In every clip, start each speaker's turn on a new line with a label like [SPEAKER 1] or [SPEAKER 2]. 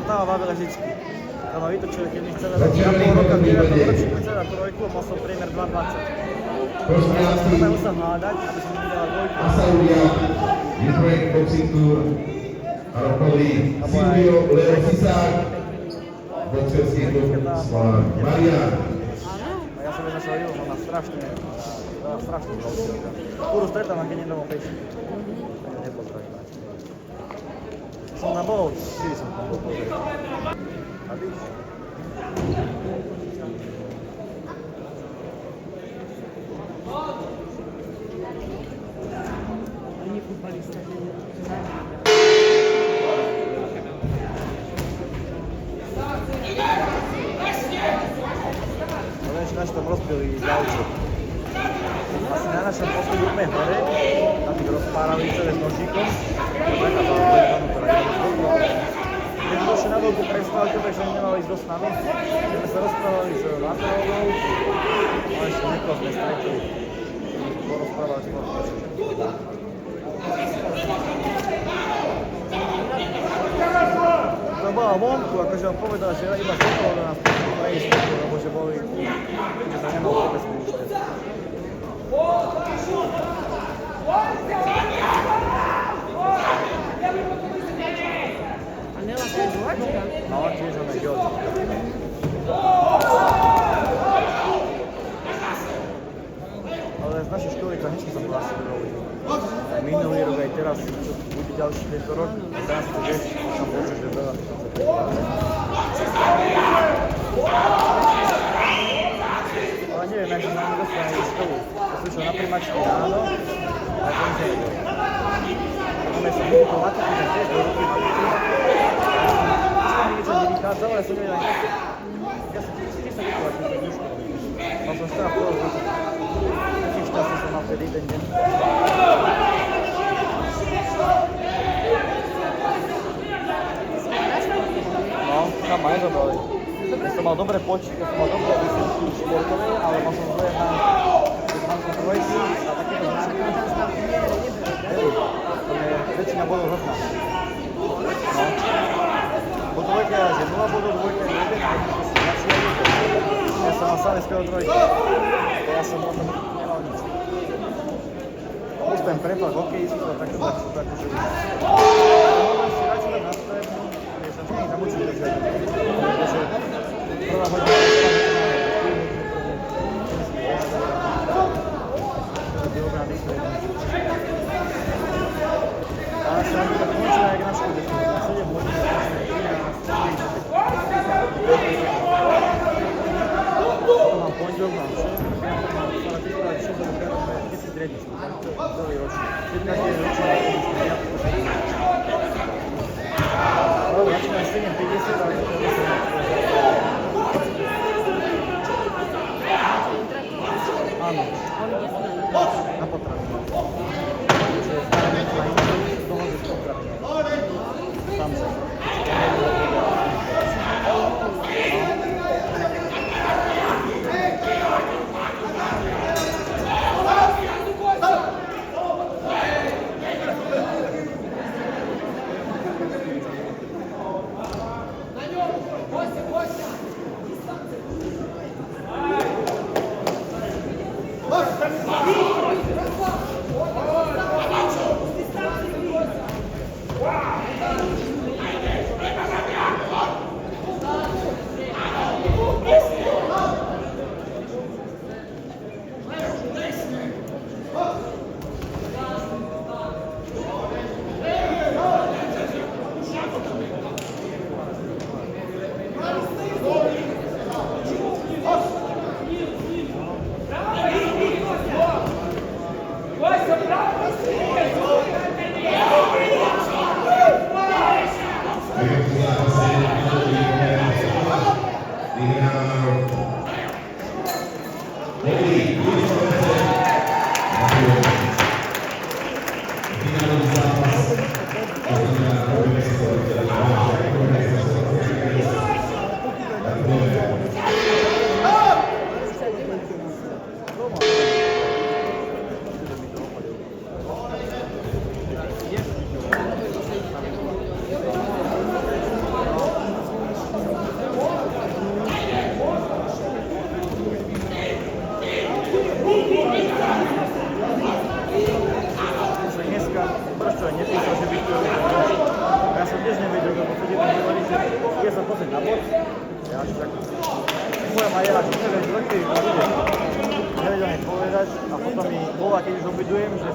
[SPEAKER 1] tam bavila vždycky. Tam ma vytočili, keď mi chceli dať pol roka v 9. ročníku chceli dať trojku, mal som priemer 2,20. Ja som musel hľadať, aby som mi dala dvojku.
[SPEAKER 2] Ukraine Boxing Tour a rokový Silvio Leo Fisák, boxerský klub Slav Marian.
[SPEAKER 1] A ja som vedel, že Ivo má strašný boxer. Skôr stretávam, keď nedom opäť. Nepozdravím. Som na bol, kedy som tam bol pozrieť. A víš?
[SPEAKER 3] Oni futbalista, že
[SPEAKER 1] No vieš, naši tam rozbili ďalček. Asi na našom posledí úplne hore, tam ich rozpárali celé s nožíkom. Keď došli na veľkú prestávku, takže nemali ísť dosť s nami. My sa rozprávali s Vaterovou, a ešte niekoho sme stretli. Porozprávali s ním. To bola vonku, akože on povedal, že iba zokolo do nás prejsť, lebo že boli, že sa nemal vôbec púšťať.
[SPEAKER 3] A Nela to je žuvačka?
[SPEAKER 1] No, tiež on je ďalej. Ale z našej školy to nič som vlastne robil. Aj minulý rok, aj teraz, čo bude ďalší tento rok, teraz to vieš, som počul, že veľa to sa ale neviem, jak som nám dostal aj školu. To slyšel na primačky ráno, a to mi nevedel. Máme sa vidieť po matiky, tak tiež do ruky matiky. Čo mi niečo nevychádzalo, ale som nevedel ani tak. Ja som tiež sa vychovať, keď som do školy. Mal som 4,5 roku. Taký šťastný som mal vtedy ten deň. No, tam ma nezabali. Ja som mal dobré počty, ja som mal dobré výsledky športové, ale mal som zle na trojky a takéto známy. To je väčšina bodov rovná. No. Po trojke je 0 bodov, dvojka je 1 a ja som mal samé skoro trojky. Ja som potom nemal nič. Plus ten prepad hokejistu a takto akože... Môžem si radšej dať na strednú, ja som nie tam učil držať. Pretože prvá hodina ale sa mi to končilo jak na škole, na 7 hodín, 13, to mám pondelok, mám 6, ale ty to aj 6 do krát, keď si tredničku, tak to je celý ročný. Keď každý je ročný, tak to musím ja pošetniť. Ale začínam 7,50, ale to je áno, na potravinu. Čiže stavíme to na inú, z toho, že z potraviny. Tam sa. bod. Ja si tak poviem aj ja, čo neviem, že lekej to bude. Nevedel mi povedať a potom mi bola, keď už obidujem, že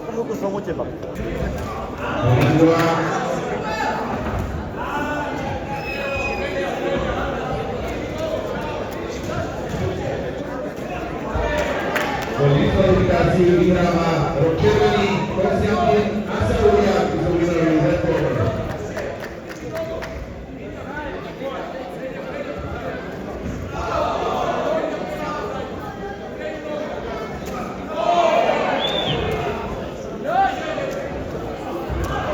[SPEAKER 1] chvíľku som u teba.